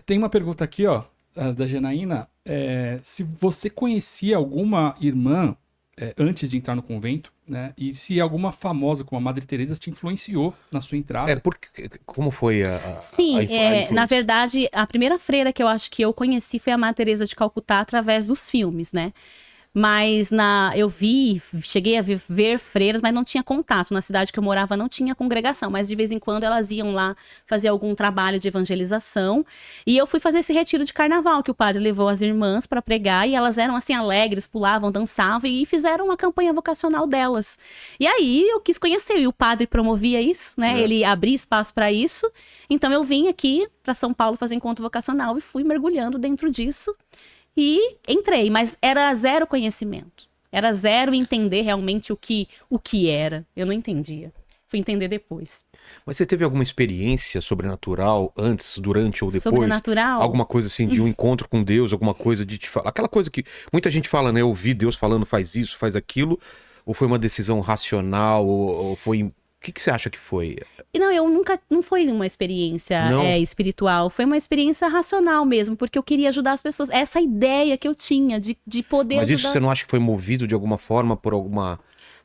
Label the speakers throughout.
Speaker 1: Tem uma pergunta aqui, ó, da Janaína. Se você conhecia alguma irmã antes de entrar no convento, né? E se alguma famosa como a Madre Teresa te influenciou na sua entrada.
Speaker 2: Porque, como foi a
Speaker 1: Sim,
Speaker 2: influência?
Speaker 1: na verdade, a primeira freira que eu acho que eu conheci foi a Madre Teresa de Calcutá através dos filmes, né? Mas cheguei a ver freiras, mas não tinha contato. Na cidade que eu morava não tinha congregação, mas de vez em quando elas iam lá fazer algum trabalho de evangelização. E eu fui fazer esse retiro de carnaval, que o padre levou as irmãs para pregar, e elas eram assim alegres, pulavam, dançavam, e fizeram uma campanha vocacional delas. E aí eu quis conhecer, e o padre promovia isso, né? Ele abria espaço para isso. Então eu vim aqui para São Paulo fazer encontro vocacional e fui mergulhando dentro disso. E entrei, mas era zero conhecimento. Era zero entender realmente o que era. Eu não entendia. Fui entender depois.
Speaker 2: Mas você teve alguma experiência sobrenatural antes, durante ou depois?
Speaker 1: Sobrenatural?
Speaker 2: Alguma coisa assim de um encontro com Deus, alguma coisa de te falar? Aquela coisa que muita gente fala, né? Eu ouvi Deus falando faz isso, faz aquilo. Ou foi uma decisão racional? Ou foi... O que você acha que foi?
Speaker 1: Não, não foi uma experiência espiritual, foi uma experiência racional mesmo, porque eu queria ajudar as pessoas. Essa ideia que eu tinha de poder ajudar.
Speaker 2: Mas isso você não acha que foi movido de alguma forma por alguma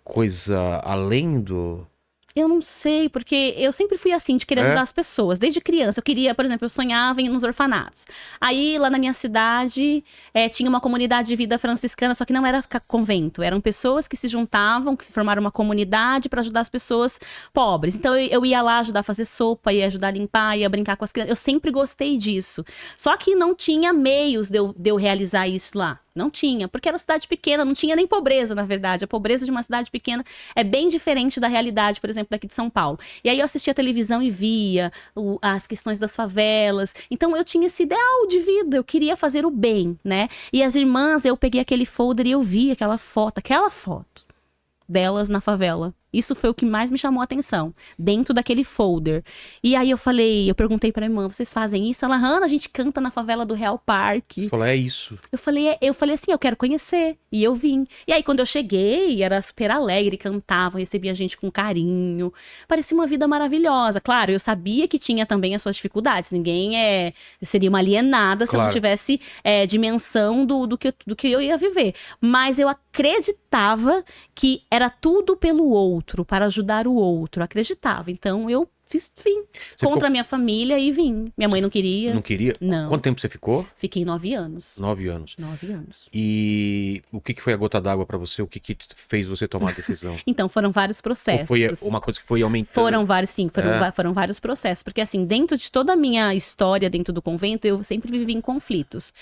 Speaker 2: coisa além do...
Speaker 1: Eu não sei, porque eu sempre fui assim, de querer ajudar as pessoas. Desde criança, eu queria, por exemplo, eu sonhava em ir nos orfanatos. Aí, lá na minha cidade, tinha uma comunidade de vida franciscana, só que não era convento. Eram pessoas que se juntavam, que formaram uma comunidade para ajudar as pessoas pobres. Então, eu ia lá ajudar a fazer sopa, ia ajudar a limpar, ia brincar com as crianças. Eu sempre gostei disso. Só que não tinha meios de eu realizar isso lá. Não tinha, porque era uma cidade pequena, não tinha nem pobreza, na verdade. A pobreza de uma cidade pequena é bem diferente da realidade, por exemplo, daqui de São Paulo. E aí eu assistia a televisão e via as questões das favelas. Então eu tinha esse ideal de vida, eu queria fazer o bem, né? E as irmãs, eu peguei aquele folder e eu vi aquela foto delas na favela. Isso foi o que mais me chamou a atenção, dentro daquele folder. E aí eu perguntei pra irmã, vocês fazem isso? Ela, Hannah, a gente canta na favela do Real Parque.
Speaker 2: Você falou, é isso.
Speaker 1: Eu falei assim, eu quero conhecer. E eu vim. E aí, quando eu cheguei, era super alegre, cantavam, recebia a gente com carinho. Parecia uma vida maravilhosa. Claro, eu sabia que tinha também as suas dificuldades. Ninguém seria uma alienada se eu não tivesse dimensão do que eu ia viver. Mas eu acreditava que era tudo pelo outro, para ajudar o outro. Acreditava. Então, eu vim contra a minha família e vim. Minha mãe não queria.
Speaker 2: Não queria?
Speaker 1: Não.
Speaker 2: Quanto tempo você ficou?
Speaker 1: Fiquei 9 anos.
Speaker 2: 9 anos.
Speaker 1: 9 anos.
Speaker 2: E o que foi a gota d'água pra você? O que fez você tomar a decisão?
Speaker 1: Então, foram vários processos.
Speaker 2: Ou foi uma coisa que foi aumentando?
Speaker 1: Foram vários, sim. Foram vários processos. Porque, assim, dentro de toda a minha história dentro do convento, eu sempre vivi em conflitos.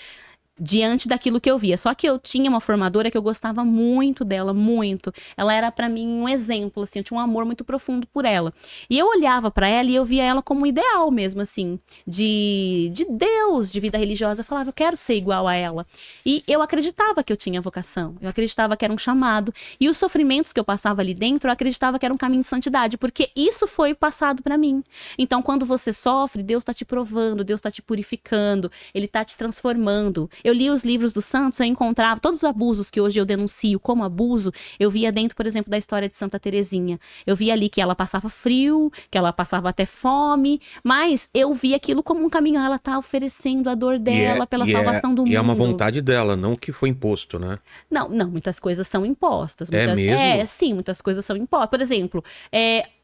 Speaker 1: Diante daquilo que eu via. Só que eu tinha uma formadora que eu gostava muito dela, muito. Ela era pra mim um exemplo, assim, eu tinha um amor muito profundo por ela. E eu olhava pra ela e eu via ela como um ideal mesmo, assim, de Deus, de vida religiosa. Eu falava, eu quero ser igual a ela. E eu acreditava que eu tinha vocação, eu acreditava que era um chamado. E os sofrimentos que eu passava ali dentro, eu acreditava que era um caminho de santidade, porque isso foi passado pra mim. Então, quando você sofre, Deus tá te provando, Deus tá te purificando, Ele tá te transformando. Eu li os livros dos santos, eu encontrava todos os abusos que hoje eu denuncio como abuso, eu via dentro, por exemplo, da história de Santa Terezinha. Eu via ali que ela passava frio, que ela passava até fome, mas eu via aquilo como um caminho. Ela tá oferecendo a dor dela pela salvação do mundo.
Speaker 2: E é uma vontade dela, não que foi imposto, né?
Speaker 1: Não, muitas coisas são impostas.
Speaker 2: Mesmo?
Speaker 1: Sim, muitas coisas são impostas. Por exemplo,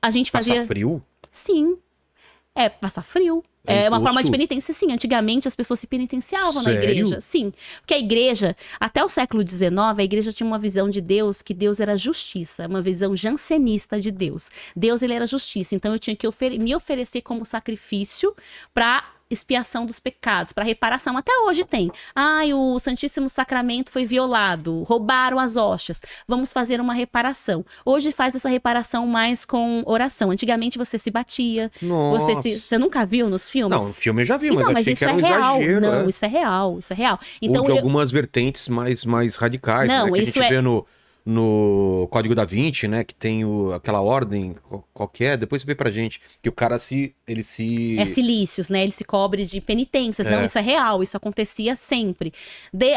Speaker 1: a gente fazia...
Speaker 2: Passar frio?
Speaker 1: Sim. Passar frio. É uma forma de penitência, sim. Antigamente as pessoas se penitenciavam na igreja. Sim. Porque a igreja, até o século XIX, a igreja tinha uma visão de Deus, que Deus era justiça. Uma visão jansenista de Deus. Deus, ele era justiça. Então eu tinha que me oferecer como sacrifício para expiação dos pecados, para reparação. Até hoje tem. O Santíssimo Sacramento foi violado, roubaram as hóstias. Vamos fazer uma reparação. Hoje faz essa reparação mais com oração. Antigamente você se batia.
Speaker 2: Nossa.
Speaker 1: Você nunca viu nos filmes?
Speaker 2: Não, no filme eu já vi,
Speaker 1: então,
Speaker 2: mas achei
Speaker 1: isso
Speaker 2: que era um
Speaker 1: real.
Speaker 2: exagero.
Speaker 1: Não, isso é real, isso é real. Então,
Speaker 2: ou de algumas vertentes mais radicais,
Speaker 1: não,
Speaker 2: né? Que
Speaker 1: isso
Speaker 2: a gente vê no Código da Vinci, né? Que tem aquela ordem qualquer. Depois você vê pra gente que o cara ele se...
Speaker 1: silícios, né? Ele se cobre de penitências. Não, isso é real. Isso acontecia sempre.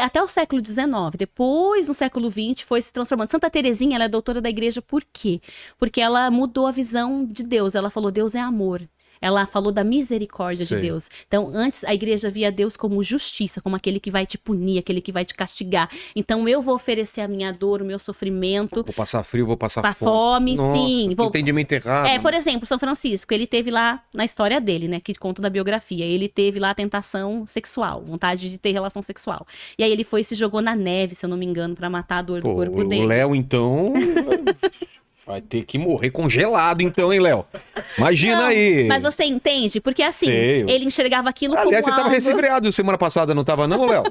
Speaker 1: Até o século XIX. Depois, no século XX, foi se transformando. Santa Terezinha, ela é doutora da igreja por quê? Porque ela mudou a visão de Deus. Ela falou, Deus é amor. Ela falou da misericórdia de
Speaker 2: Sei.
Speaker 1: Deus. Então, antes a igreja via Deus como justiça, como aquele que vai te punir, aquele que vai te castigar. Então, eu vou oferecer a minha dor, o meu sofrimento,
Speaker 2: Vou passar frio, vou passar
Speaker 1: pra
Speaker 2: fome.
Speaker 1: fome,
Speaker 2: Nossa,
Speaker 1: sim.
Speaker 2: que entendimento errado.
Speaker 1: Por exemplo, São Francisco, ele teve lá, na história dele, né, que conta da biografia, ele teve lá a tentação sexual, vontade de ter relação sexual. E aí ele foi e se jogou na neve, se eu não me engano, pra matar a dor do corpo dele.
Speaker 2: O Léo, então, vai ter que morrer congelado, então, hein, Léo? Imagina
Speaker 1: Não,
Speaker 2: aí.
Speaker 1: mas você entende? Porque assim,
Speaker 2: Sei.
Speaker 1: ele enxergava aquilo
Speaker 2: Aliás,
Speaker 1: como
Speaker 2: você tava
Speaker 1: algo...
Speaker 2: resfriado semana passada, não tava não, Léo?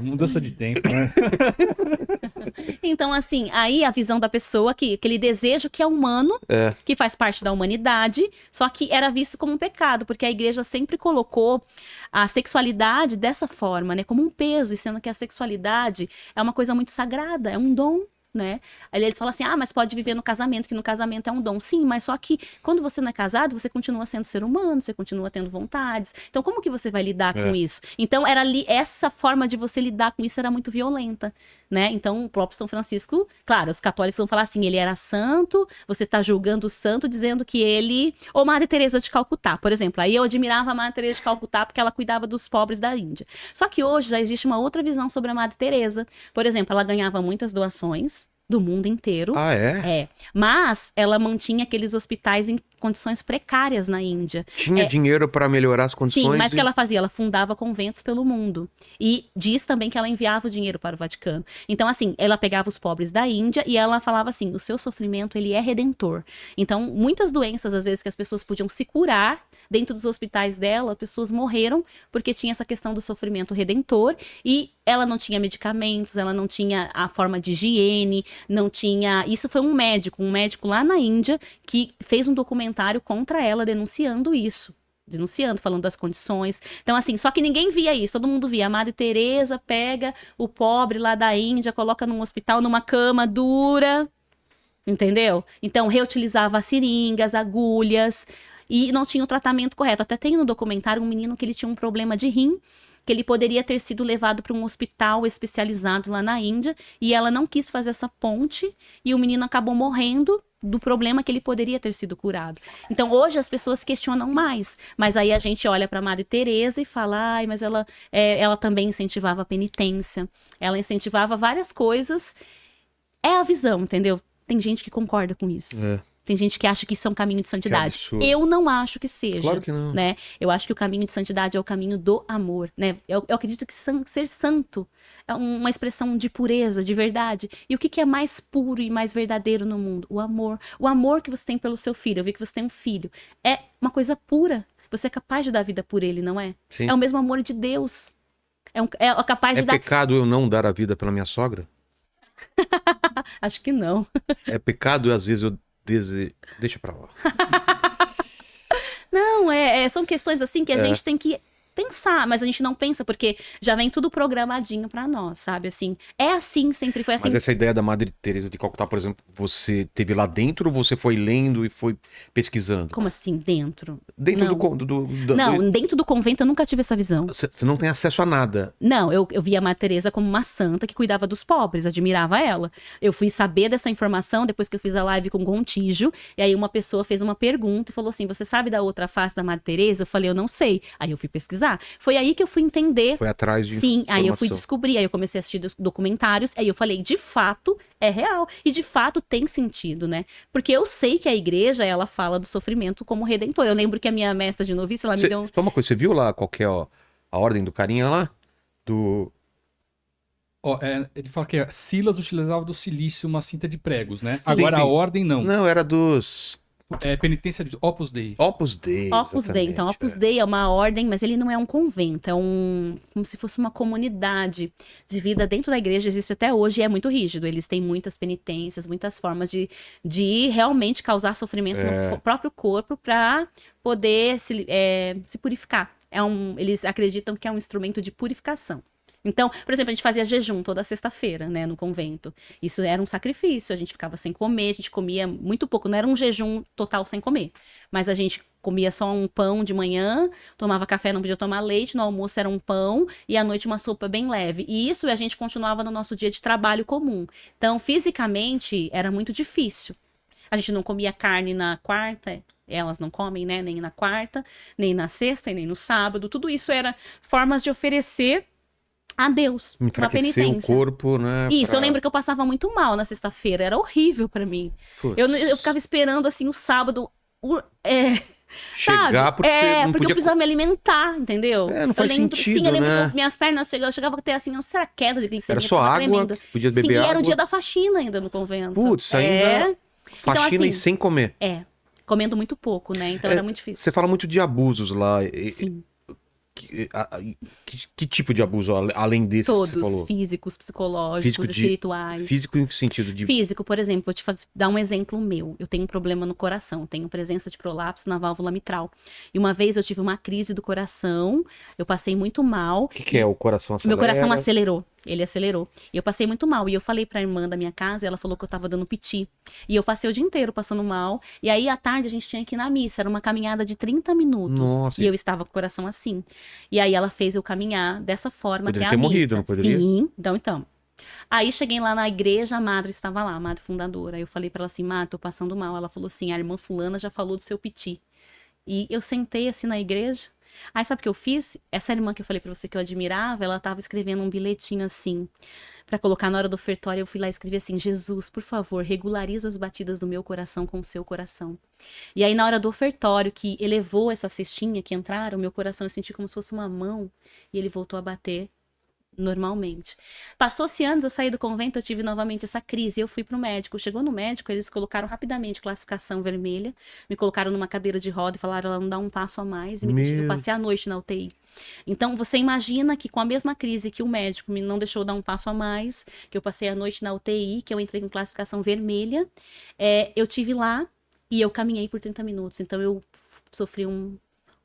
Speaker 3: Mudança de tempo, né?
Speaker 1: Então, assim, aí a visão da pessoa, aquele desejo que é humano, que faz parte da humanidade, só que era visto como um pecado, porque a igreja sempre colocou a sexualidade dessa forma, né, como um peso, e sendo que a sexualidade é uma coisa muito sagrada, é um dom. Né? Aí eles falam assim, mas pode viver no casamento, que no casamento é um dom. Sim, mas só que quando você não é casado, você continua sendo ser humano, você continua tendo vontades. Então, como que você vai lidar com isso? Então, essa forma de você lidar com isso era muito violenta, né? Então, o próprio São Francisco, claro, os católicos vão falar assim, ele era santo, você tá julgando o santo, dizendo que ele... Ou Madre Teresa de Calcutá, por exemplo. Aí eu admirava a Madre Teresa de Calcutá porque ela cuidava dos pobres da Índia. Só que hoje já existe uma outra visão sobre a Madre Teresa. Por exemplo, ela ganhava muitas doações do mundo inteiro.
Speaker 2: Ah, é?
Speaker 1: Mas ela mantinha aqueles hospitais em condições precárias na Índia.
Speaker 2: Tinha dinheiro para melhorar as condições?
Speaker 1: Sim, mas o que ela fazia? Ela fundava conventos pelo mundo. E diz também que ela enviava o dinheiro para o Vaticano. Então, assim, ela pegava os pobres da Índia e ela falava assim, o seu sofrimento, ele é redentor. Então, muitas doenças, às vezes, que as pessoas podiam se curar dentro dos hospitais dela, pessoas morreram porque tinha essa questão do sofrimento redentor e ela não tinha medicamentos, ela não tinha a forma de higiene, não tinha... Isso foi um médico lá na Índia que fez um documentário contra ela denunciando isso. Falando das condições. Então, assim, só que ninguém via isso. Todo mundo via. A Madre Teresa pega o pobre lá da Índia, coloca num hospital, numa cama dura, entendeu? Então, reutilizava as seringas, agulhas, e não tinha o tratamento correto. Até tem no documentário um menino que ele tinha um problema de rim, que ele poderia ter sido levado para um hospital especializado lá na Índia, e ela não quis fazer essa ponte, e o menino acabou morrendo do problema que ele poderia ter sido curado. Então, hoje as pessoas questionam mais, mas aí a gente olha para a Madre Teresa e fala, mas ela também incentivava a penitência, ela incentivava várias coisas. É a visão, entendeu? Tem gente que concorda com isso. Tem gente que acha que isso é um caminho de santidade. Eu não acho que seja.
Speaker 2: Claro que não.
Speaker 1: Né? Eu acho que o caminho de santidade é o caminho do amor. Né? Eu acredito que ser santo é uma expressão de pureza, de verdade. E o que é mais puro e mais verdadeiro no mundo? O amor. O amor que você tem pelo seu filho. Eu vi que você tem um filho. É uma coisa pura. Você é capaz de dar vida por ele, não é?
Speaker 2: Sim.
Speaker 1: É o mesmo amor de Deus. É capaz de dar...
Speaker 2: É pecado eu não dar a vida pela minha sogra?
Speaker 1: Acho que não.
Speaker 2: É pecado às vezes eu deixa pra lá.
Speaker 1: Não, são questões assim que a gente tem que pensar, mas a gente não pensa porque já vem tudo programadinho pra nós, sabe? Assim, é assim, sempre foi assim.
Speaker 2: Mas essa ideia da Madre Teresa de Calcutá, por exemplo, você teve lá dentro ou você foi lendo e foi pesquisando?
Speaker 1: Como assim, dentro?
Speaker 2: Dentro
Speaker 1: Não, dentro do convento eu nunca tive essa visão.
Speaker 2: Você não tem acesso a nada.
Speaker 1: Não, eu via a Madre Teresa como uma santa que cuidava dos pobres, admirava ela. Eu fui saber dessa informação depois que eu fiz a live com o Gontijo, e aí uma pessoa fez uma pergunta e falou assim, você sabe da outra face da Madre Teresa? Eu falei, eu não sei. Aí eu fui pesquisar. Foi aí que eu fui entender.
Speaker 2: Foi atrás de
Speaker 1: Sim,
Speaker 2: informação.
Speaker 1: aí eu fui descobrir, aí eu comecei a assistir documentários, aí eu falei, de fato, é real. E de fato tem sentido, né? Porque eu sei que a igreja, ela fala do sofrimento como redentor. Eu lembro que a minha mestra de noviça, ela me deu...
Speaker 2: Só uma coisa, você viu lá qual que é a ordem do carinha lá?
Speaker 3: Ele fala que Silas utilizava do silício uma cinta de pregos, né?
Speaker 2: Sim,
Speaker 3: Agora
Speaker 2: sim.
Speaker 3: a ordem não.
Speaker 2: Não, era dos...
Speaker 3: Penitência de Opus Dei.
Speaker 2: Opus Dei.
Speaker 1: Opus Dei. Então, Opus Dei é uma ordem, mas ele não é um convento, é como se fosse uma comunidade de vida dentro da igreja, existe até hoje e é muito rígido. Eles têm muitas penitências, muitas formas de realmente causar sofrimento no próprio corpo para poder se purificar. Eles acreditam que é um instrumento de purificação. Então, por exemplo, a gente fazia jejum toda sexta-feira, né, no convento. Isso era um sacrifício, a gente ficava sem comer, a gente comia muito pouco, não era um jejum total sem comer. Mas a gente comia só um pão de manhã, tomava café, não podia tomar leite, no almoço era um pão e à noite uma sopa bem leve. E isso a gente continuava no nosso dia de trabalho comum. Então, fisicamente, era muito difícil. A gente não comia carne na quarta, elas não comem, né? Nem na quarta, nem na sexta e nem no sábado. Tudo isso era formas de oferecer a Deus uma
Speaker 2: Enfraquecer o
Speaker 1: penitência.
Speaker 2: corpo, né?
Speaker 1: Isso, eu lembro que eu passava muito mal na sexta-feira, era horrível pra mim.
Speaker 2: Putz.
Speaker 1: Eu ficava esperando, assim, o sábado,
Speaker 2: Chegar
Speaker 1: sabe?
Speaker 2: porque você não
Speaker 1: porque
Speaker 2: podia...
Speaker 1: eu precisava me alimentar, entendeu?
Speaker 2: Não faz
Speaker 1: eu lembro,
Speaker 2: sentido,
Speaker 1: sim, eu lembro
Speaker 2: né?
Speaker 1: que minhas pernas chegavam, eu chegava a ter, assim, será queda de glicemia?
Speaker 2: Era só
Speaker 1: tava
Speaker 2: água,
Speaker 1: tremendo.
Speaker 2: podia beber
Speaker 1: sim,
Speaker 2: água.
Speaker 1: e era o dia da faxina ainda no convento.
Speaker 2: Putz, ainda faxina
Speaker 1: Então, assim,
Speaker 2: e sem comer.
Speaker 1: comendo muito pouco, né? Então era muito difícil.
Speaker 2: Você fala muito de abusos lá.
Speaker 1: Sim.
Speaker 2: Que tipo de abuso, além desses que você
Speaker 1: Todos,
Speaker 2: falou?
Speaker 1: físicos, psicológicos, espirituais.
Speaker 2: Físico em que sentido?
Speaker 1: Físico, por exemplo, vou te dar um exemplo meu. Eu tenho um problema no coração, tenho presença de prolapso na válvula mitral. E uma vez eu tive uma crise do coração, eu passei muito mal.
Speaker 2: O que é? O coração acelera?
Speaker 1: Meu coração acelerou. Ele acelerou. E eu passei muito mal. E eu falei pra irmã da minha casa, e ela falou que eu tava dando piti. E eu passei o dia inteiro passando mal. E aí, à tarde, a gente tinha que ir na missa. Era uma caminhada de 30 minutos.
Speaker 2: Nossa.
Speaker 1: E eu estava com o coração assim. E aí, ela fez eu caminhar dessa forma
Speaker 2: Poderia
Speaker 1: até
Speaker 2: ter
Speaker 1: a missa.
Speaker 2: morrido, não poderia?
Speaker 1: Sim. Então. Aí, cheguei lá na igreja, a madre estava lá, a madre fundadora. Aí eu falei pra ela assim, madre, tô passando mal. Ela falou assim, a irmã fulana já falou do seu piti. E eu sentei assim na igreja. Aí sabe o que eu fiz? Essa irmã que eu falei pra você que eu admirava, ela tava escrevendo um bilhetinho assim, pra colocar na hora do ofertório. Eu fui lá e escrevi assim, Jesus, por favor, regulariza as batidas do meu coração com o seu coração. E aí na hora do ofertório, que elevou essa cestinha que entraram, meu coração eu senti como se fosse uma mão, e ele voltou a bater normalmente. Passou-se anos, eu saí do convento, eu tive novamente essa crise, eu fui pro médico. Chegou no médico, eles colocaram rapidamente classificação vermelha, me colocaram numa cadeira de roda e falaram, ela não dá um passo a mais, e eu passei a noite na UTI. Então, você imagina que com a mesma crise que o médico me não deixou dar um passo a mais, que eu passei a noite na UTI, que eu entrei com classificação vermelha, eu tive lá e eu caminhei por 30 minutos. Então, eu sofri um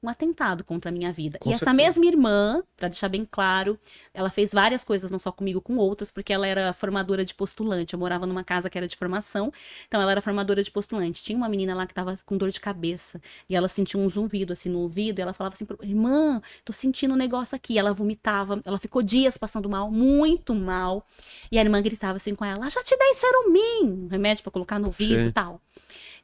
Speaker 1: atentado contra a minha vida.
Speaker 2: Com
Speaker 1: e essa
Speaker 2: certeza.
Speaker 1: mesma irmã, pra deixar bem claro, ela fez várias coisas, não só comigo, com outras, porque ela era formadora de postulante. Eu morava numa casa que era de formação, então ela era formadora de postulante. Tinha uma menina lá que tava com dor de cabeça, e ela sentiu um zumbido assim no ouvido, e ela falava assim, irmã, tô sentindo um negócio aqui. Ela vomitava, ela ficou dias passando mal, muito mal, e a irmã gritava assim com ela, já te dei Serumim, um remédio pra colocar no ouvido e tal.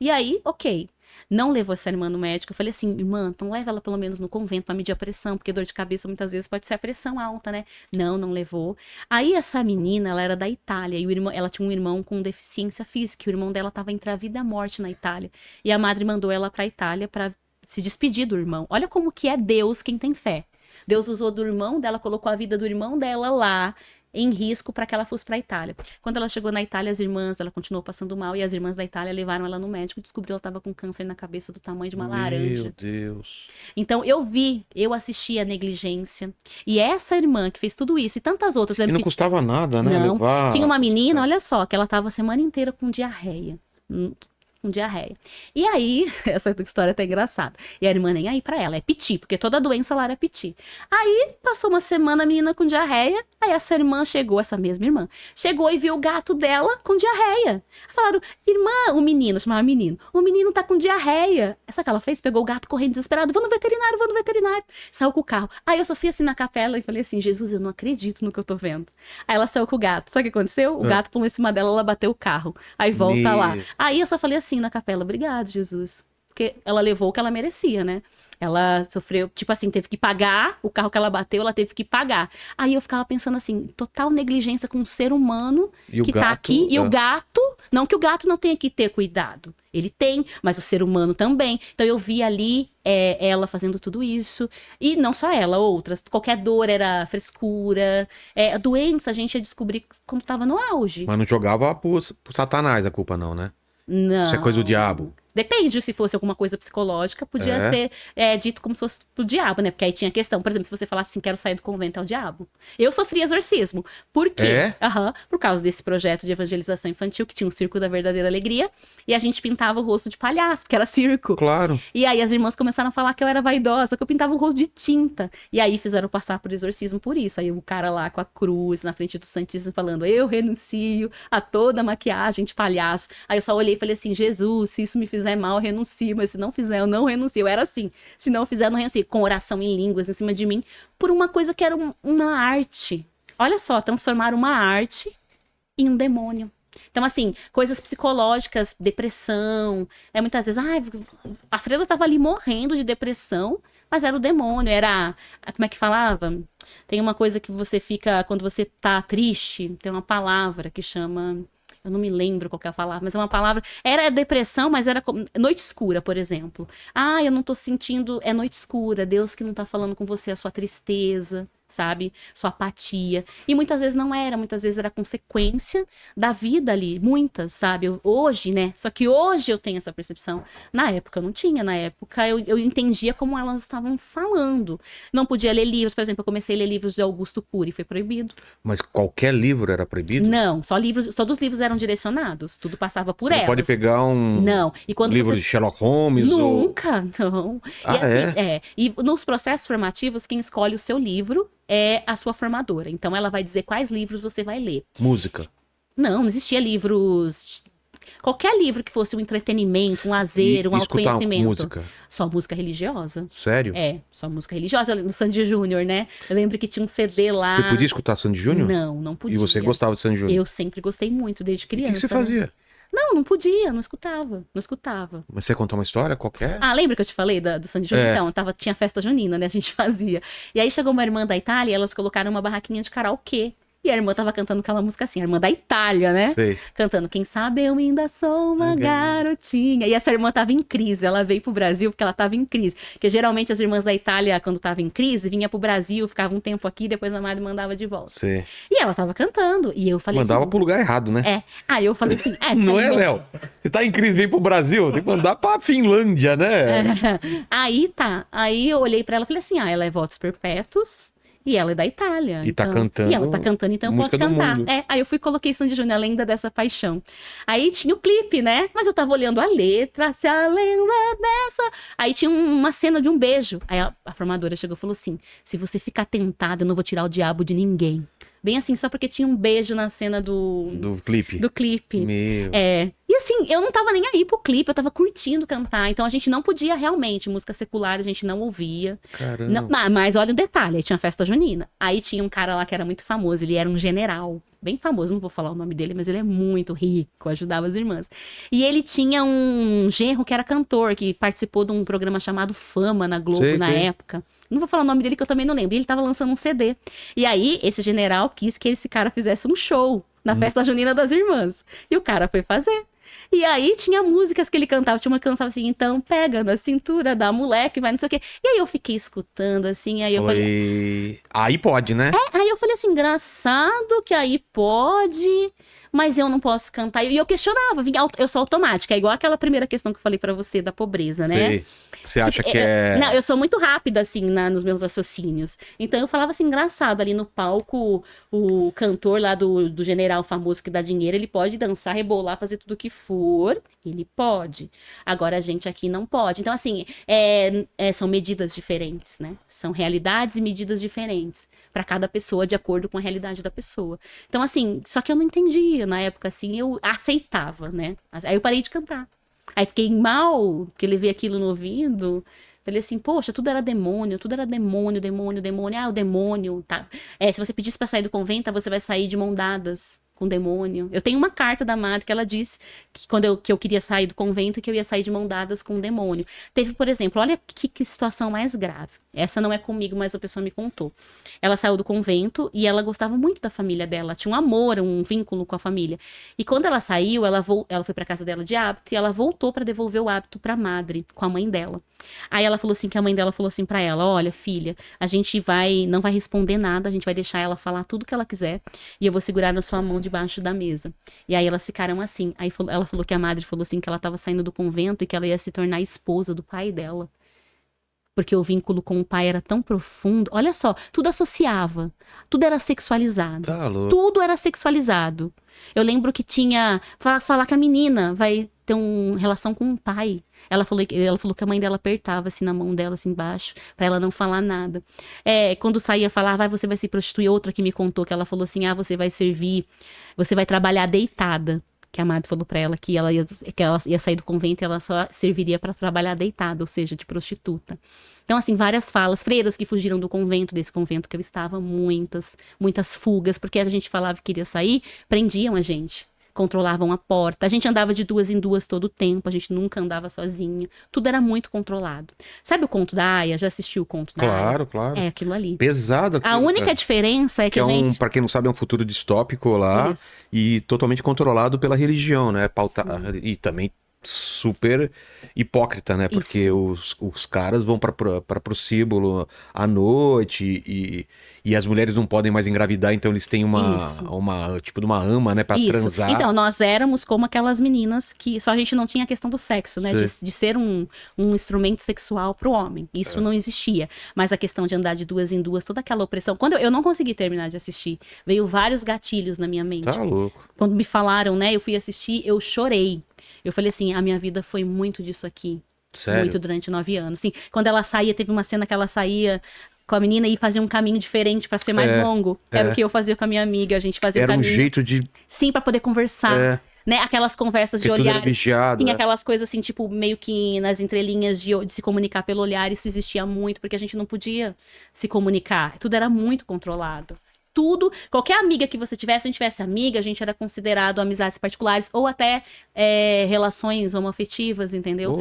Speaker 1: E aí, ok. Não levou essa irmã no médico. Eu falei assim, irmã, então leva ela pelo menos no convento pra medir a pressão, porque dor de cabeça muitas vezes pode ser a pressão alta, né? Não levou. Aí essa menina, ela era da Itália, e ela tinha um irmão com deficiência física, e o irmão dela tava entre a vida e a morte na Itália. E a madre mandou ela pra Itália pra se despedir do irmão. Olha como que é Deus quem tem fé. Deus usou do irmão dela, colocou a vida do irmão dela lá, em risco para que ela fosse para a Itália. Quando ela chegou na Itália, ela continuou passando mal, e as irmãs da Itália levaram ela no médico e descobriu que ela estava com câncer na cabeça do tamanho de uma laranja.
Speaker 2: Meu Deus.
Speaker 1: Então eu assisti a negligência, e essa irmã que fez tudo isso, e tantas outras...
Speaker 2: E não custava nada, né?
Speaker 1: Não,
Speaker 2: levar...
Speaker 1: tinha uma menina, olha só, que ela estava a semana inteira com diarreia. Com diarreia. E aí, essa história tá engraçada. E a irmã nem aí pra ela, é piti, porque toda doença lá era piti. Aí, passou uma semana a menina com diarreia, aí essa irmã chegou, essa mesma irmã, chegou e viu o gato dela com diarreia. Falaram, irmã, o menino, chamava menino, o menino tá com diarreia. Sabe o que ela fez? Pegou o gato correndo desesperado, vou no veterinário. Saiu com o carro. Aí eu só fui assim na capela e falei assim, Jesus, eu não acredito no que eu tô vendo. Aí ela saiu com o gato. Sabe o que aconteceu? O gato pulou em cima dela, ela bateu o carro. Aí volta lá. Aí eu só falei assim na capela, obrigado, Jesus. Porque ela levou o que ela merecia, né? Ela sofreu, tipo assim, teve que pagar o carro que ela bateu, ela teve que pagar. Aí eu ficava pensando assim, total negligência com um ser humano que tá aqui. E o gato, não que o gato não tenha que ter cuidado. Ele tem, mas o ser humano também. Então eu vi ali ela fazendo tudo isso. E não só ela, outras. Qualquer dor era frescura. A doença a gente ia descobrir quando tava no auge.
Speaker 2: Mas não jogava pro Satanás a culpa não, né?
Speaker 1: Não.
Speaker 2: Isso é coisa do diabo.
Speaker 1: Depende, se fosse alguma coisa psicológica, podia ser dito como se fosse pro diabo, né? Porque aí tinha questão, por exemplo, se você falasse assim, quero sair do convento, é o diabo. Eu sofri exorcismo. Por quê? Por causa desse projeto de evangelização infantil, que tinha um Circo da Verdadeira Alegria, e a gente pintava o rosto de palhaço, porque era circo.
Speaker 2: Claro.
Speaker 1: E aí as irmãs começaram a falar que eu era vaidosa, que eu pintava o rosto de tinta. E aí fizeram passar por exorcismo por isso. Aí o cara lá com a cruz na frente do Santíssimo falando, eu renuncio a toda maquiagem de palhaço. Aí eu só olhei e falei assim, Jesus, se isso me fizer mal, eu renuncio, mas se não fizer, eu não renuncio. Eu era assim, se não fizer, eu não renuncio. Com oração em línguas em cima de mim, por uma coisa que era uma arte. Olha só, transformar uma arte em um demônio. Então, assim, coisas psicológicas, depressão. Muitas vezes, a freira tava ali morrendo de depressão, mas era o demônio, era. Como é que falava? Tem uma coisa que você fica, quando você tá triste, tem uma palavra que chama. Eu não me lembro qual que é a palavra, mas é uma palavra. Era depressão, mas era noite escura, por exemplo. Eu não tô sentindo. É noite escura, Deus que não tá falando com você, a sua tristeza, sabe? Sua apatia. E muitas vezes não era, muitas vezes era consequência da vida ali. Muitas, sabe? Hoje, né? Só que hoje eu tenho essa percepção. Na época eu não tinha, na época eu entendia como elas estavam falando. Não podia ler livros, por exemplo, eu comecei a ler livros de Augusto Cury, foi proibido.
Speaker 2: Mas qualquer livro era proibido?
Speaker 1: Não, só dos livros eram direcionados, tudo passava por
Speaker 2: Você
Speaker 1: elas.
Speaker 2: não pode pegar um
Speaker 1: Não. E quando
Speaker 2: livro
Speaker 1: você...
Speaker 2: de Sherlock Holmes?
Speaker 1: Nunca, não.
Speaker 2: Ah,
Speaker 1: e assim, E nos processos formativos, quem escolhe o seu livro é a sua formadora. Então, ela vai dizer quais livros você vai ler.
Speaker 2: Música?
Speaker 1: Não existia livros... Qualquer livro que fosse um entretenimento, um lazer, um autoconhecimento.
Speaker 2: Música?
Speaker 1: Só música religiosa.
Speaker 2: Sério?
Speaker 1: Só música religiosa. No Sandy Júnior, né? Eu lembro que tinha um CD lá...
Speaker 2: Você podia escutar Sandy Júnior?
Speaker 1: Não podia.
Speaker 2: E você gostava de Sandy Júnior?
Speaker 1: Eu sempre gostei muito, desde criança.
Speaker 2: O que você fazia?
Speaker 1: Não podia, não escutava.
Speaker 2: Mas você contou uma história qualquer?
Speaker 1: Lembra que eu te falei do Sandy Júnior? Então, tinha festa junina, né? A gente fazia. E aí chegou uma irmã da Itália e elas colocaram uma barraquinha de karaokê. E a irmã tava cantando aquela música assim, a irmã da Itália, né?
Speaker 2: Sei.
Speaker 1: Cantando, quem sabe eu ainda sou uma garotinha. E essa irmã tava em crise, ela veio pro Brasil porque ela tava em crise. Porque geralmente as irmãs da Itália, quando tava em crise, vinha pro Brasil, ficava um tempo aqui, depois a madre mandava de volta.
Speaker 2: Sei.
Speaker 1: E ela tava cantando, e eu falei
Speaker 2: Mandava
Speaker 1: assim...
Speaker 2: pro lugar errado, né?
Speaker 1: Aí eu falei assim...
Speaker 2: Não é, Léo? Você tá em crise, vem pro Brasil, tem que mandar pra Finlândia, né?
Speaker 1: Aí eu olhei pra ela e falei assim, ela é Votos Perpétuos... E ela é da Itália.
Speaker 2: E tá cantando.
Speaker 1: E ela tá cantando, então eu posso cantar. Aí eu fui e coloquei Sandy Júnior, a lenda dessa paixão. Aí tinha o clipe, né? Mas eu tava olhando a letra, se a lenda dessa... Aí tinha uma cena de um beijo. Aí a formadora chegou e falou assim, se você ficar tentado, eu não vou tirar o diabo de ninguém. Bem assim, só porque tinha um beijo na cena do
Speaker 2: clipe.
Speaker 1: Do clipe.
Speaker 2: Meu.
Speaker 1: E assim, eu não tava nem aí pro clipe, eu tava curtindo cantar. Então a gente não podia realmente, música secular a gente não ouvia.
Speaker 2: Caramba.
Speaker 1: Mas olha o detalhe, aí tinha festa junina. Aí tinha um cara lá que era muito famoso, ele era um general. Bem famoso, não vou falar o nome dele, mas ele é muito rico, ajudava as irmãs. E ele tinha um genro que era cantor, que participou de um programa chamado Fama na Globo na época. Não vou falar o nome dele que eu também não lembro. E ele tava lançando um CD. E aí, esse general quis que esse cara fizesse um show na festa junina das irmãs. E o cara foi fazer. E aí tinha músicas que ele cantava, tinha uma que cantava assim, então pega na cintura da moleque, vai não sei o quê. E aí eu fiquei escutando assim, aí eu falei...
Speaker 2: Aí pode, né?
Speaker 1: Aí eu falei assim, engraçado que aí pode, mas eu não posso cantar. E eu questionava, eu sou automática, é igual aquela primeira questão que eu falei pra você da pobreza, né?
Speaker 2: Sei. Você acha que é...
Speaker 1: Não, eu sou muito rápida, assim, nos meus raciocínios. Então eu falava assim, engraçado, ali no palco, o cantor lá do general famoso que dá dinheiro, ele pode dançar, rebolar, fazer tudo o que for, ele pode. Agora a gente aqui não pode. Então, assim, são medidas diferentes, né? São realidades e medidas diferentes para cada pessoa, de acordo com a realidade da pessoa. Então, assim, só que eu não entendia na época, assim, eu aceitava, né? Aí eu parei de cantar. Aí fiquei mal, porque levei aquilo no ouvido. Falei assim, poxa, tudo era demônio, demônio. O demônio, tá? Se você pedisse pra sair do convento, você vai sair de mão dadas com o demônio. Eu tenho uma carta da madre que ela disse que que eu queria sair do convento, que eu ia sair de mão dadas com o demônio. Teve, por exemplo, olha que situação mais grave. Essa não é comigo, mas a pessoa me contou. Ela saiu do convento e ela gostava muito da família dela. Tinha um amor, um vínculo com a família. E quando ela saiu, ela foi pra casa dela de hábito e ela voltou pra devolver o hábito pra madre, com a mãe dela. Aí ela falou assim, que a mãe dela falou assim pra ela, olha, filha, a gente não vai responder nada, a gente vai deixar ela falar tudo que ela quiser e eu vou segurar na sua mão debaixo da mesa. E aí elas ficaram assim. Aí ela falou que a madre falou assim, que ela tava saindo do convento e que ela ia se tornar esposa do pai dela. Porque o vínculo com o pai era tão profundo. Olha só, tudo associava. Tudo era sexualizado.
Speaker 2: Tá louco.
Speaker 1: Tudo era sexualizado. Eu lembro que tinha... Falar que a menina vai ter uma relação com o pai. Ela falou que a mãe dela apertava assim na mão dela, assim embaixo, pra ela não falar nada. Quando saía falar, você vai se prostituir. Outra que me contou que ela falou assim, você vai servir, você vai trabalhar deitada. Que a madre falou pra ela que ela ia sair do convento e ela só serviria pra trabalhar deitada, ou seja, de prostituta. Então, assim, várias falas. Freiras que fugiram do convento, desse convento que eu estava, muitas fugas, porque a gente falava que queria sair, prendiam a gente. controlavam a porta. A gente andava de 2 em 2 todo o tempo, a gente nunca andava sozinho. Tudo era muito controlado. Sabe o Conto da Aia? Já assistiu o Conto da Aia?
Speaker 2: Claro, claro.
Speaker 1: É aquilo ali.
Speaker 2: Pesado aquilo,
Speaker 1: A única
Speaker 2: cara.
Speaker 1: diferença é que
Speaker 2: Que é
Speaker 1: a gente...
Speaker 2: pra quem não sabe, é um futuro distópico lá.
Speaker 1: Isso.
Speaker 2: E totalmente controlado pela religião, né? E também super hipócrita, né? Porque os caras vão para prostíbulo à noite e as mulheres não podem mais engravidar, então eles têm uma tipo de uma ama, né? Pra transar.
Speaker 1: Então, nós éramos como aquelas meninas que só a gente não tinha a questão do sexo, né? De ser um instrumento sexual pro homem. Isso não existia. Mas a questão de andar de 2 em 2, toda aquela opressão. Quando eu não consegui terminar de assistir, veio vários gatilhos na minha mente.
Speaker 2: Tá louco.
Speaker 1: Quando me falaram, né? Eu fui assistir, eu chorei. Eu falei assim, a minha vida foi muito disso aqui.
Speaker 2: Sério?
Speaker 1: Muito durante 9 anos. Assim, quando ela saía, teve uma cena que ela saía com a menina e fazia um caminho diferente pra ser mais longo. Era o que eu fazia com a minha amiga. A gente fazia
Speaker 2: Era
Speaker 1: um caminho.
Speaker 2: Um jeito de...
Speaker 1: Sim, pra poder conversar. Né? Aquelas conversas de
Speaker 2: tudo era
Speaker 1: olhares.
Speaker 2: vigiado,
Speaker 1: Sim, aquelas coisas assim, tipo, meio que nas entrelinhas de se comunicar pelo olhar. Isso existia muito, porque a gente não podia se comunicar. Tudo era muito controlado. Tudo, qualquer amiga que você tivesse, se a gente tivesse amiga, a gente era considerado amizades particulares ou até relações homoafetivas, entendeu?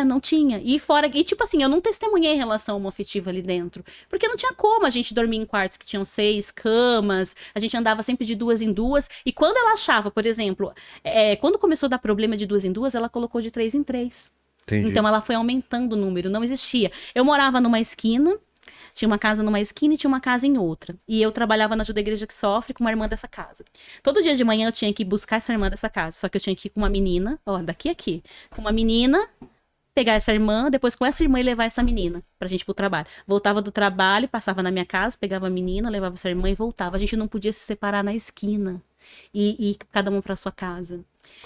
Speaker 1: Não tinha. E tipo assim, eu não testemunhei relação homoafetiva ali dentro, porque não tinha como a gente dormir em quartos que tinham 6 camas, a gente andava sempre de 2 em 2, e quando ela achava, por exemplo, quando começou a dar problema de 2 em 2, ela colocou de 3 em 3.
Speaker 2: Entendi.
Speaker 1: Então ela foi aumentando o número, não existia. Eu morava numa esquina, tinha uma casa numa esquina e tinha uma casa em outra. E eu trabalhava na ajuda da igreja que sofre com uma irmã dessa casa. Todo dia de manhã eu tinha que ir buscar essa irmã dessa casa. Só que eu tinha que ir com uma menina, daqui a aqui. Com uma menina, pegar essa irmã, depois com essa irmã e levar essa menina pra gente ir pro trabalho. Voltava do trabalho, passava na minha casa, pegava a menina, levava essa irmã e voltava. A gente não podia se separar na esquina. E cada um pra sua casa.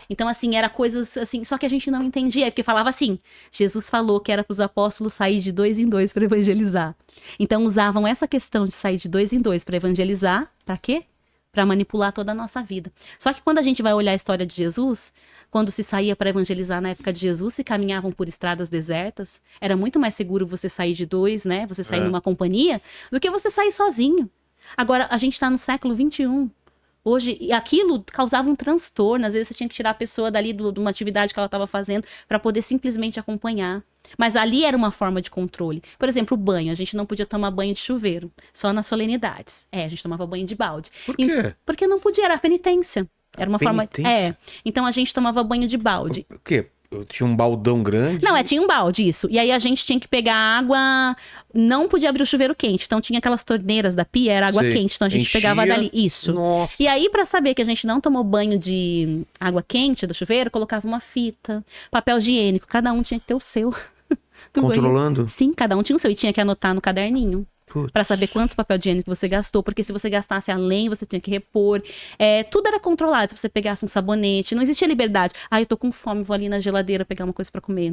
Speaker 1: Então, assim, era coisas assim, só que a gente não entendia, porque falava assim, Jesus falou que era para os apóstolos sair de 2 em 2 para evangelizar. Então, usavam essa questão de sair de 2 em 2 para evangelizar, para quê? Para manipular toda a nossa vida. Só que quando a gente vai olhar a história de Jesus, quando se saía para evangelizar na época de Jesus, se caminhavam por estradas desertas, era muito mais seguro você sair de 2, né? Você sair numa companhia, do que você sair sozinho. Agora, a gente está no século 21. Hoje, aquilo causava um transtorno. Às vezes você tinha que tirar a pessoa dali de uma atividade que ela estava fazendo para poder simplesmente acompanhar. Mas ali era uma forma de controle. Por exemplo, o banho. A gente não podia tomar banho de chuveiro, só nas solenidades. A gente tomava banho de balde.
Speaker 2: Por quê?
Speaker 1: Porque não podia, era penitência. Era uma
Speaker 2: penitência?
Speaker 1: forma... Então a gente tomava banho de balde.
Speaker 2: O quê? Tinha um baldão grande?
Speaker 1: Não, tinha um balde, isso. E aí a gente tinha que pegar água, não podia abrir o chuveiro quente. Então tinha aquelas torneiras da pia, era água quente. Então a gente pegava dali. Isso.
Speaker 2: Nossa.
Speaker 1: E aí, pra saber que a gente não tomou banho de água quente do chuveiro, colocava uma fita, papel higiênico. Cada um tinha que ter o seu.
Speaker 2: Controlando?
Speaker 1: Banheiro. Sim, cada um tinha o seu. E tinha que anotar no caderninho. Pra saber quantos papel higiênico você gastou, porque se você gastasse além, você tinha que repor. Tudo era controlado. Se você pegasse um sabonete, não existia liberdade. Eu tô com fome, vou ali na geladeira pegar uma coisa pra comer.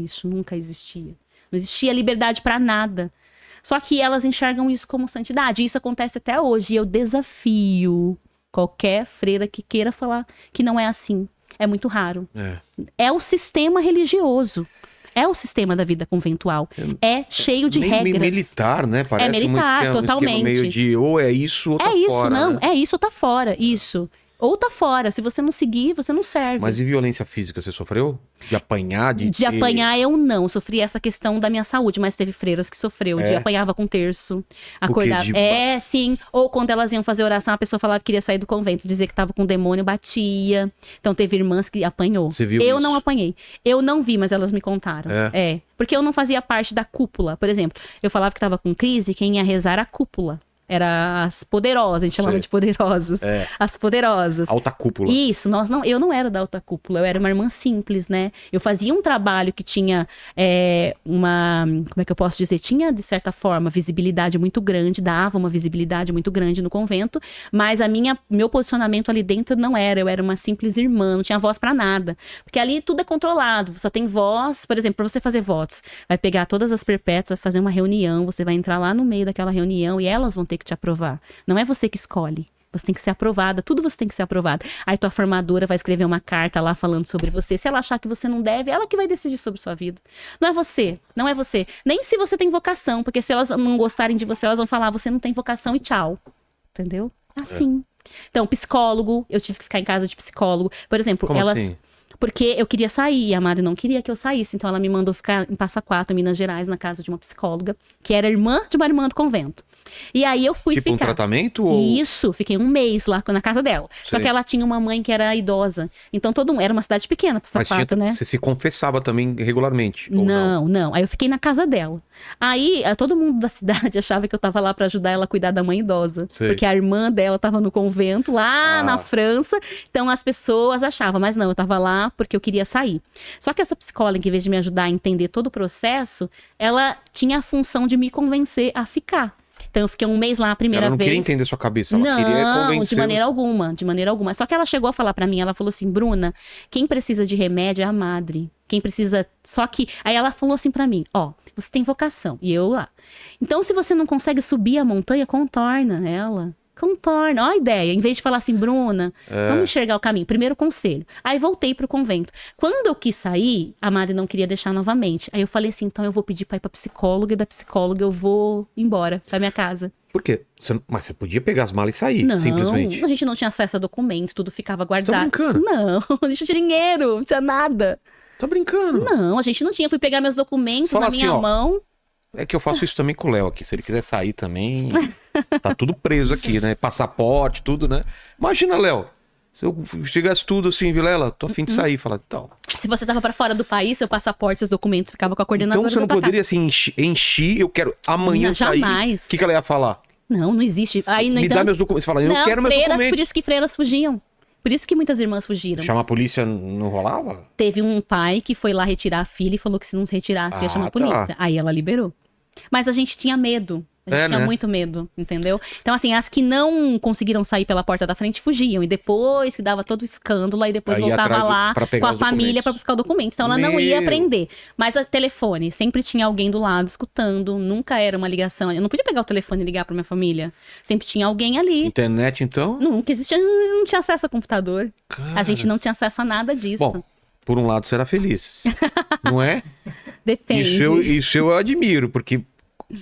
Speaker 1: Isso nunca existia. Não existia liberdade pra nada. Só que elas enxergam isso como santidade. E isso acontece até hoje. E eu desafio qualquer freira que queira falar que não é assim. É muito raro. É o sistema religioso. É o sistema da vida conventual. É cheio de regras.
Speaker 2: Militar, né? Parece
Speaker 1: militar, totalmente.
Speaker 2: Meio de ou é isso ou tá fora.
Speaker 1: Isso, não.
Speaker 2: Né?
Speaker 1: É isso ou tá fora. Isso. Ou tá fora. Se você não seguir, você não serve.
Speaker 2: Mas e violência física, você sofreu? De apanhar?
Speaker 1: De apanhar eu não. Sofri essa questão da minha saúde, mas teve freiras que sofreu. De apanhava com terço. Acordava. Sim. Ou quando elas iam fazer oração, a pessoa falava que queria sair do convento. Dizia que tava com demônio, batia. Então teve irmãs que apanhou.
Speaker 2: Você viu
Speaker 1: eu
Speaker 2: isso?
Speaker 1: não apanhei. Eu não vi, mas elas me contaram. Porque eu não fazia parte da cúpula. Por exemplo, eu falava que tava com crise, quem ia rezar era a cúpula. Era as poderosas, a gente chamava de poderosas. As poderosas.
Speaker 2: Alta cúpula.
Speaker 1: Isso, eu não era da alta cúpula, eu era uma irmã simples, né? Eu fazia um trabalho que tinha como é que eu posso dizer? Tinha, de certa forma, visibilidade muito grande, dava uma visibilidade muito grande no convento, mas meu posicionamento ali dentro não era. Eu era uma simples irmã, não tinha voz pra nada. Porque ali tudo é controlado, só tem voz, por exemplo, pra você fazer votos, vai pegar todas as perpétuas, vai fazer uma reunião, você vai entrar lá no meio daquela reunião e elas vão ter que te aprovar. Não é você que escolhe. Você tem que ser aprovada. Tudo você tem que ser aprovada. Aí tua formadora vai escrever uma carta lá falando sobre você. Se ela achar que você não deve, ela que vai decidir sobre sua vida. Não é você. Não é você. Nem se você tem vocação. Porque se elas não gostarem de você, elas vão falar, você não tem vocação e tchau. Entendeu? Assim. Então, psicólogo, eu tive que ficar em casa de psicólogo. Por exemplo,
Speaker 2: Como
Speaker 1: elas...
Speaker 2: assim?
Speaker 1: Porque eu queria sair e a Mari não queria que eu saísse. Então ela me mandou ficar em Passa Quatro, Minas Gerais, na casa de uma psicóloga, que era irmã de uma irmã do convento. E aí eu fui
Speaker 2: Tipo um
Speaker 1: ficar.
Speaker 2: tratamento ou...
Speaker 1: Isso, fiquei um mês lá na casa dela. Só
Speaker 2: Sei.
Speaker 1: que ela tinha uma mãe que era idosa. Então era uma cidade pequena, Passa
Speaker 2: Mas
Speaker 1: Quatro, né?
Speaker 2: você se confessava também regularmente? Ou
Speaker 1: Não. Aí eu fiquei na casa dela. Aí todo mundo da cidade achava que eu tava lá pra ajudar ela a cuidar da mãe idosa.
Speaker 2: Sei.
Speaker 1: Porque a irmã dela tava no convento lá
Speaker 2: Ah.
Speaker 1: na França. Então as pessoas achavam, mas não, eu tava lá porque eu queria sair. Só que essa psicóloga, em vez de me ajudar a entender todo o processo, ela tinha a função de me convencer a ficar. Então eu fiquei um mês lá a primeira
Speaker 2: Ela não
Speaker 1: vez.
Speaker 2: queria entender sua cabeça, ela queria
Speaker 1: Não,
Speaker 2: convencer.
Speaker 1: de maneira alguma, de maneira alguma. Só que ela chegou a falar pra mim, ela falou assim, Bruna, quem precisa de remédio é a madre. Quem precisa, só que... Aí ela falou assim pra mim, ó, você tem vocação, e eu lá. Então se você não consegue subir a montanha, contorna ela. Contorna, ó a ideia. Em vez de falar assim, Bruna, vamos enxergar o caminho. Primeiro conselho. Aí voltei pro convento. Quando eu quis sair, a Mari não queria deixar novamente. Aí eu falei assim, então eu vou pedir pra ir pra psicóloga, e da psicóloga eu vou embora pra minha casa.
Speaker 2: Por quê? Mas você podia pegar as malas e sair,
Speaker 1: Não,
Speaker 2: simplesmente.
Speaker 1: a gente não tinha acesso a documentos, tudo ficava
Speaker 2: Você tá
Speaker 1: guardado.
Speaker 2: brincando?
Speaker 1: Não, a gente não tinha dinheiro, não tinha nada.
Speaker 2: Tá brincando?
Speaker 1: Não, a gente não tinha. Fui pegar meus documentos
Speaker 2: Fala
Speaker 1: na
Speaker 2: assim,
Speaker 1: minha
Speaker 2: ó.
Speaker 1: mão.
Speaker 2: É que eu faço isso também com o Léo aqui. Se ele quiser sair também, tá tudo preso aqui, né? Passaporte, tudo, né? Imagina, Léo, se eu chegasse tudo assim, Vilela, tô a fim de sair. Fala, então.
Speaker 1: Se você tava pra fora do país, seu passaporte, seus documentos ficava com a coordenadora
Speaker 2: Então você não
Speaker 1: da tua
Speaker 2: poderia
Speaker 1: casa.
Speaker 2: assim, encher, eu quero amanhã
Speaker 1: Não,
Speaker 2: sair.
Speaker 1: jamais.
Speaker 2: O que ela ia falar?
Speaker 1: Não existe. Aí, no
Speaker 2: Me
Speaker 1: entanto,
Speaker 2: dá meus documentos. Você fala, eu
Speaker 1: não,
Speaker 2: quero meus
Speaker 1: freiras,
Speaker 2: documentos.
Speaker 1: por isso que freiras fugiam. Por isso que muitas irmãs fugiram.
Speaker 2: Chamar a polícia não rolava?
Speaker 1: Teve um pai que foi lá retirar a filha e falou que se não se retirasse ia chamar a
Speaker 2: tá.
Speaker 1: polícia. Aí ela liberou. Mas a gente tinha medo. A gente tinha
Speaker 2: né?
Speaker 1: muito medo, entendeu? Então, assim, as que não conseguiram sair pela porta da frente fugiam. E depois que dava todo o escândalo, aí depois
Speaker 2: Aí ia
Speaker 1: voltava
Speaker 2: atrás
Speaker 1: lá
Speaker 2: pra pegar
Speaker 1: com a
Speaker 2: os
Speaker 1: família
Speaker 2: documentos.
Speaker 1: pra buscar o documento. Então ela não ia
Speaker 2: Meu.
Speaker 1: aprender. Mas a telefone, sempre tinha alguém do lado escutando. Nunca era uma ligação. Eu não podia pegar o telefone e ligar pra minha família. Sempre tinha alguém ali.
Speaker 2: Internet, então?
Speaker 1: Nunca existia, não tinha acesso a computador.
Speaker 2: Cara.
Speaker 1: A gente não tinha acesso a nada disso.
Speaker 2: Bom, por um lado você era feliz, não é?
Speaker 1: Depende.
Speaker 2: Isso eu admiro, porque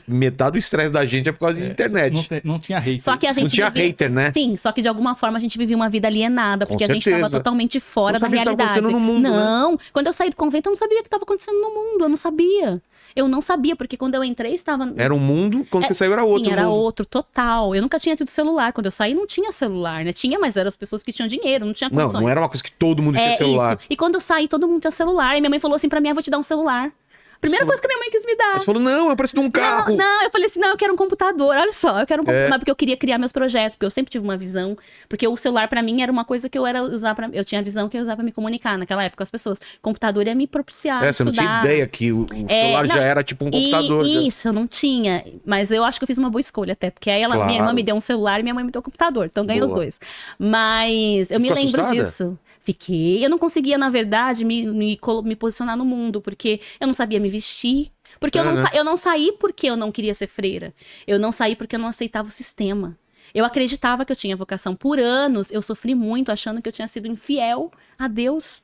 Speaker 2: metade do estresse da gente é por causa de internet.
Speaker 3: Não tinha hater.
Speaker 1: Só que a gente
Speaker 2: Não tinha hater, né?
Speaker 1: Sim, só que de alguma forma a gente vivia uma vida alienada, porque a gente
Speaker 2: certeza.
Speaker 1: estava totalmente fora
Speaker 2: Não
Speaker 1: da
Speaker 2: sabia o que tava
Speaker 1: realidade.
Speaker 2: acontecendo no mundo,
Speaker 1: Não, quando eu saí do convento eu não sabia o que estava acontecendo no mundo, eu não sabia. Eu não sabia, porque quando eu entrei estava...
Speaker 2: Era um mundo, quando você saiu era outro
Speaker 1: Sim, era
Speaker 2: mundo.
Speaker 1: outro, total. Eu nunca tinha tido celular. Quando eu saí não tinha celular, né? Tinha, mas eram as pessoas que tinham dinheiro, não tinha
Speaker 2: Não,
Speaker 1: condições.
Speaker 2: não era uma coisa que todo mundo tinha celular.
Speaker 1: Isso. E quando eu saí, todo mundo tinha celular. E minha mãe falou assim pra mim, vou te dar um celular. Primeira coisa que a minha mãe quis me dar.
Speaker 2: Aí você falou, não, eu preciso de um carro.
Speaker 1: Não, eu falei assim, não, eu quero um computador, olha só, eu quero um computador,
Speaker 2: É.
Speaker 1: mas porque eu queria criar meus projetos, porque eu sempre tive uma visão, porque o celular pra mim era uma coisa que eu tinha a visão que eu usava pra me comunicar naquela época com as pessoas. O computador ia me propiciar
Speaker 2: Você não tinha
Speaker 1: estudar.
Speaker 2: ideia que o celular
Speaker 1: não,
Speaker 2: já era tipo um computador. já.
Speaker 1: Isso, eu não tinha, mas eu acho que eu fiz uma boa escolha até, porque aí
Speaker 2: Claro.
Speaker 1: minha irmã me deu um celular e minha mãe me deu um computador, então ganhei os
Speaker 2: Boa.
Speaker 1: dois. Mas eu me
Speaker 2: ficou
Speaker 1: lembro
Speaker 2: assustada?
Speaker 1: disso. Fiquei. Eu não conseguia, na verdade, me posicionar no mundo, porque eu não sabia me vestir. Porque eu não saí porque eu não queria ser freira. Eu não saí porque eu não aceitava o sistema. Eu acreditava que eu tinha vocação. Por anos, eu sofri muito achando que eu tinha sido infiel a Deus.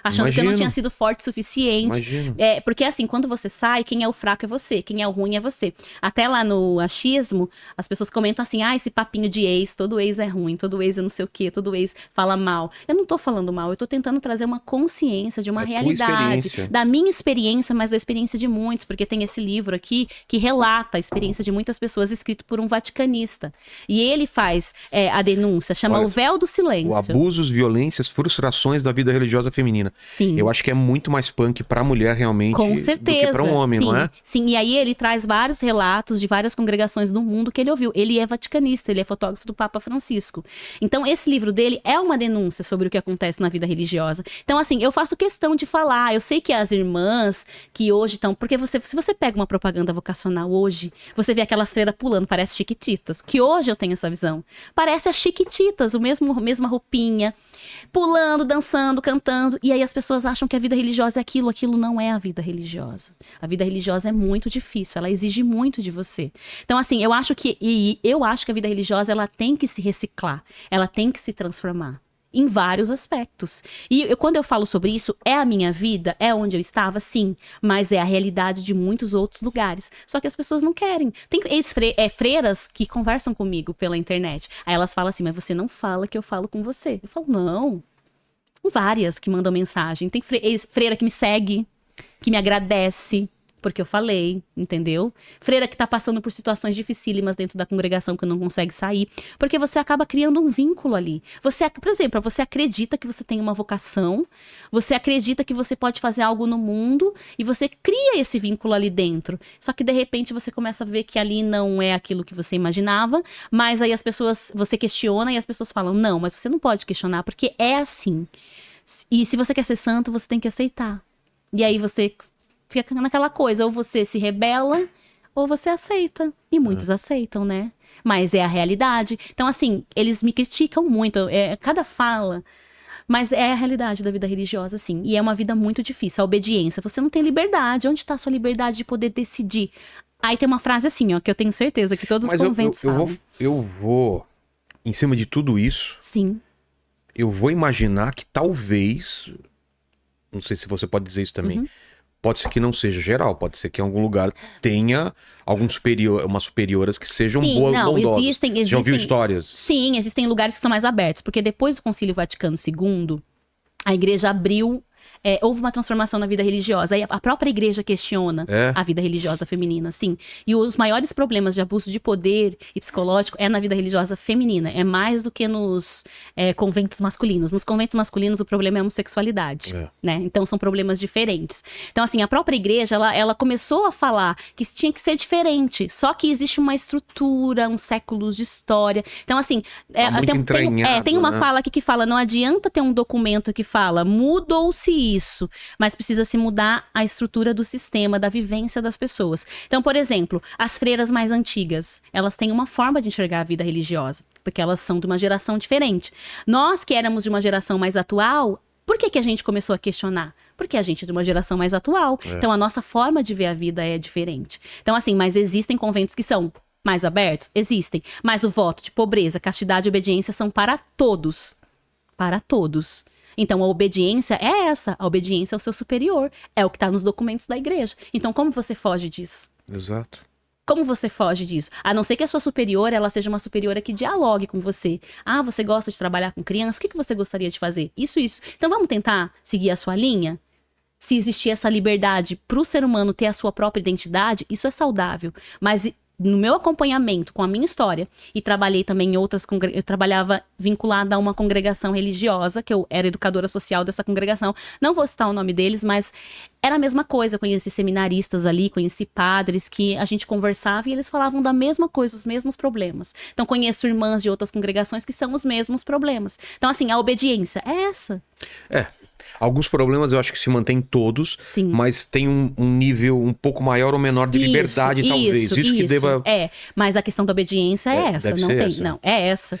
Speaker 1: Achando que eu não
Speaker 2: Imagino.
Speaker 1: tinha sido forte o suficiente.
Speaker 2: Imagino.
Speaker 1: Porque assim, quando você sai, quem é o fraco é você, quem é o ruim é você. Até lá no achismo, as pessoas comentam assim, esse papinho de ex, todo ex é ruim, todo ex é não sei o quê, todo ex fala mal. Eu não tô falando mal, eu tô tentando trazer uma consciência de uma
Speaker 2: É tua
Speaker 1: realidade,
Speaker 2: experiência.
Speaker 1: da minha experiência, mas da experiência de muitos, porque tem esse livro aqui que relata a experiência de muitas pessoas, escrito por um vaticanista. E ele faz a denúncia, chama
Speaker 2: Olha,
Speaker 1: O Véu do
Speaker 2: O
Speaker 1: Silêncio.
Speaker 2: abusos, violências, frustrações da vida religiosa feminina.
Speaker 1: Sim.
Speaker 2: Eu acho que é muito mais punk pra mulher realmente
Speaker 1: Com
Speaker 2: do
Speaker 1: certeza.
Speaker 2: que pra um homem,
Speaker 1: sim,
Speaker 2: não é?
Speaker 1: Sim, e aí ele traz vários relatos de várias congregações do mundo que ele ouviu. Ele é vaticanista, ele é fotógrafo do Papa Francisco. Então, esse livro dele é uma denúncia sobre o que acontece na vida religiosa. Então, assim, eu faço questão de falar. Eu sei que as irmãs que hoje estão... Porque se você pega uma propaganda vocacional hoje, você vê aquelas freiras pulando, parece Chiquititas. Que hoje eu tenho essa visão. Parece as Chiquititas, mesma roupinha, pulando, dançando, cantando. E aí as pessoas acham que a vida religiosa é aquilo não é a vida religiosa. A vida religiosa é muito difícil, ela exige muito de você. Então, assim, eu acho que a vida religiosa, ela tem que se reciclar, ela tem que se transformar. Em vários aspectos. E quando eu falo sobre isso, é a minha vida? É onde eu estava? Sim. Mas é a realidade de muitos outros lugares. Só que as pessoas não querem. Tem freiras que conversam comigo pela internet. Aí elas falam assim, mas você não fala que eu falo com você. Eu falo, não. Várias que mandam mensagem. Tem freira que me segue, que me agradece porque eu falei, entendeu? Freira que tá passando por situações dificílimas dentro da congregação que não consegue sair, porque você acaba criando um vínculo ali. Você, por exemplo, você acredita que você tem uma vocação, você acredita que você pode fazer algo no mundo e você cria esse vínculo ali dentro. Só que de repente você começa a ver que ali não é aquilo que você imaginava, mas aí as pessoas, você questiona e as pessoas falam, não, mas você não pode questionar porque é assim. E se você quer ser santo, você tem que aceitar. E aí você fica naquela coisa, ou você se rebela, ou você aceita. E muitos aceitam, né? Mas é a realidade. Então, assim, eles me criticam muito, cada fala. Mas é a realidade da vida religiosa, sim. E é uma vida muito difícil, a obediência. Você não tem liberdade. Onde está a sua liberdade de poder decidir? Aí tem uma frase assim, ó, que eu tenho certeza que todos os conventos falam.
Speaker 2: Eu vou, em cima de tudo isso,
Speaker 1: sim.
Speaker 2: Eu vou imaginar que talvez, não sei se você pode dizer isso também, pode ser que não seja geral, pode ser que em algum lugar tenha umas superiores que sejam bondosas.
Speaker 1: Existem,
Speaker 2: já ouviu histórias?
Speaker 1: Sim, existem lugares que são mais abertos, porque depois do Concílio Vaticano II, a igreja abriu, houve uma transformação na vida religiosa. Aí a própria igreja questiona a vida religiosa feminina, sim. E os maiores problemas de abuso de poder e psicológico é na vida religiosa feminina. É mais do que nos conventos masculinos. Nos conventos masculinos o problema é a homossexualidade, né? Então são problemas diferentes. Então assim, a própria igreja, ela começou a falar que isso tinha que ser diferente. Só que existe uma estrutura, uns séculos de história. Então assim, tem uma fala aqui que fala, não adianta ter um documento que fala, mudou-se isso, mas precisa se mudar a estrutura do sistema, da vivência das pessoas. Então, por exemplo, as freiras mais antigas, elas têm uma forma de enxergar a vida religiosa, porque elas são de uma geração diferente. Nós que éramos de uma geração mais atual, por que a gente começou a questionar? Porque a gente é de uma geração mais atual. Então, a nossa forma de ver a vida é diferente. Então, assim, mas existem conventos que são mais abertos? Existem. Mas o voto de pobreza, castidade e obediência são para todos. Para todos. Então, a obediência é essa. A obediência ao seu superior. É o que está nos documentos da igreja. Então, como você foge disso?
Speaker 2: Exato.
Speaker 1: Como você foge disso? A não ser que a sua superiora, ela seja uma superiora que dialogue com você. Ah, você gosta de trabalhar com crianças? O que você gostaria de fazer? Isso. Então, vamos tentar seguir a sua linha? Se existir essa liberdade para o ser humano ter a sua própria identidade, isso é saudável. Mas no meu acompanhamento com a minha história, e trabalhei também em outras eu trabalhava vinculada a uma congregação religiosa, que eu era educadora social dessa congregação, não vou citar o nome deles, mas era a mesma coisa, eu conheci seminaristas ali, conheci padres que a gente conversava e eles falavam da mesma coisa, os mesmos problemas. Então conheço irmãs de outras congregações que são os mesmos problemas. Então assim, a obediência é essa.
Speaker 2: Alguns problemas eu acho que se mantêm todos,
Speaker 1: sim,
Speaker 2: mas tem um nível um pouco maior ou menor de liberdade, talvez. Isso que deva...
Speaker 1: mas a questão da obediência é essa, não tem,
Speaker 2: essa.
Speaker 1: não, é essa.